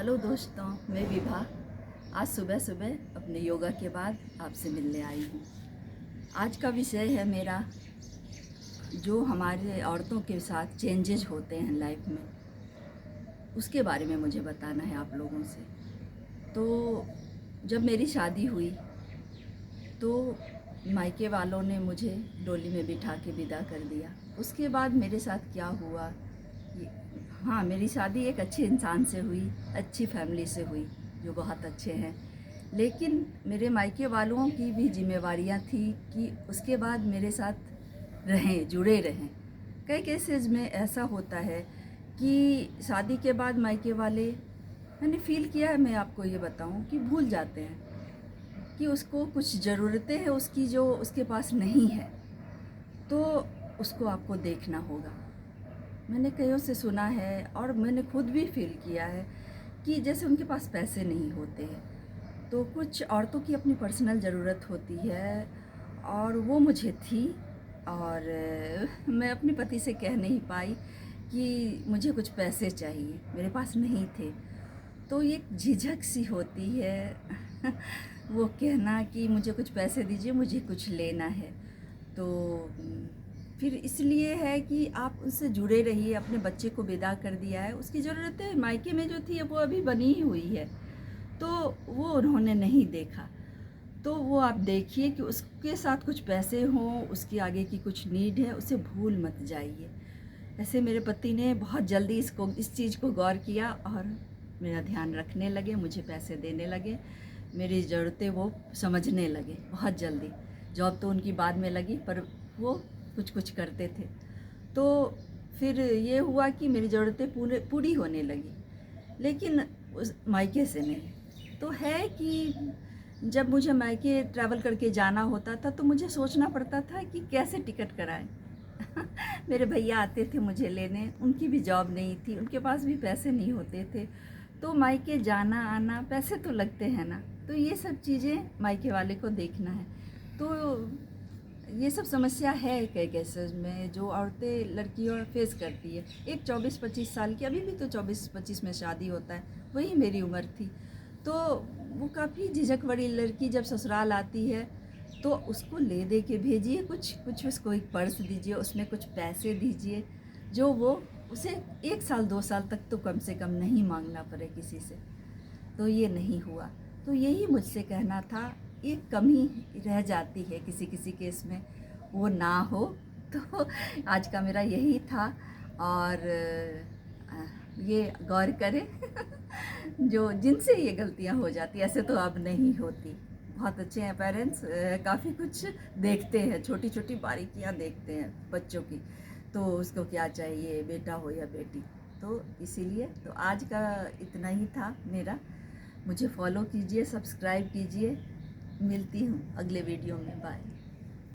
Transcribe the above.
Hello दोस्तों, मैं विभा आज सुबह सुबह अपने योगा के बाद आपसे मिलने आई हूँ। आज का विषय है मेरा जो हमारे औरतों के साथ चेंजेस होते हैं लाइफ में, उसके बारे में मुझे बताना है आप लोगों से। तो जब मेरी शादी हुई तो मायके वालों ने मुझे डोली में बिठा के विदा कर दिया। उसके बाद मेरे साथ क्या हुआ हाँ, मेरी शादी एक अच्छे इंसान से हुई, अच्छी फैमिली से हुई जो बहुत अच्छे हैं। लेकिन मेरे मायके वालों की भी जिम्मेवारियां थी कि उसके बाद मेरे साथ रहें, जुड़े रहें। कई केसेस में ऐसा होता है कि शादी के बाद मायके वाले, मैंने फ़ील किया है, मैं आपको ये बताऊं कि भूल जाते हैं कि उसको कुछ ज़रूरतें हैं उसकी जो उसके पास नहीं है, तो उसको आपको देखना होगा। मैंने कईयों से सुना है और मैंने खुद भी फील किया है कि जैसे उनके पास पैसे नहीं होते हैं, तो कुछ औरतों की अपनी पर्सनल ज़रूरत होती है और वो मुझे थी। और मैं अपने पति से कह नहीं पाई कि मुझे कुछ पैसे चाहिए, मेरे पास नहीं थे। तो एक झिझक सी होती है वो कहना कि मुझे कुछ पैसे दीजिए, मुझे कुछ लेना है। तो फिर इसलिए है कि आप उससे जुड़े रहिए। अपने बच्चे को विदा कर दिया है, उसकी ज़रूरतें मायके में जो थी वो अभी बनी ही हुई है, तो वो उन्होंने नहीं देखा। तो वो आप देखिए कि उसके साथ कुछ पैसे हों, उसकी आगे की कुछ नीड है, उसे भूल मत जाइए। ऐसे मेरे पति ने बहुत जल्दी इस चीज़ को गौर किया और मेरा ध्यान रखने लगे, मुझे पैसे देने लगे, मेरी ज़रूरतें वो समझने लगे बहुत जल्दी। जॉब तो उनकी बाद में लगी, पर वो कुछ कुछ करते थे। तो फिर ये हुआ कि मेरी ज़रूरतें पूरी होने लगी, लेकिन उस मायके से नहीं। तो है कि जब मुझे मायके ट्रैवल करके जाना होता था तो मुझे सोचना पड़ता था कि कैसे टिकट कराएं। मेरे भैया आते थे मुझे लेने, उनकी भी जॉब नहीं थी, उनके पास भी पैसे नहीं होते थे, तो मायके जाना आना पैसे तो लगते हैं ना। तो ये सब चीज़ें मायके वाले को देखना है। तो ये सब समस्या है कई केसेस में जो औरतें लड़कियां फेस करती है। एक 24-25 साल की, अभी भी तो 24-25 में शादी होता है, वही मेरी उम्र थी। तो वो काफ़ी झिझक बड़ी लड़की जब ससुराल आती है तो उसको ले दे के भेजिए, कुछ कुछ उसको एक पर्स दीजिए, उसमें कुछ पैसे दीजिए जो वो उसे 1 साल 2 साल तक तो कम से कम नहीं मांगना पड़े किसी से। तो ये नहीं हुआ। तो यही मुझसे कहना था, एक कमी रह जाती है किसी किसी केस में, वो ना हो। तो आज का मेरा यही था। और ये गौर करें जो जिनसे ये गलतियां हो जाती, ऐसे तो अब नहीं होती। बहुत अच्छे हैं पेरेंट्स, काफ़ी कुछ देखते हैं, छोटी छोटी बारीकियां देखते हैं बच्चों की। तो उसको क्या चाहिए, बेटा हो या बेटी। तो इसीलिए तो आज का इतना ही था मेरा। मुझे फॉलो कीजिए, सब्सक्राइब कीजिए। मिलती हूँ अगले वीडियो में। बाय।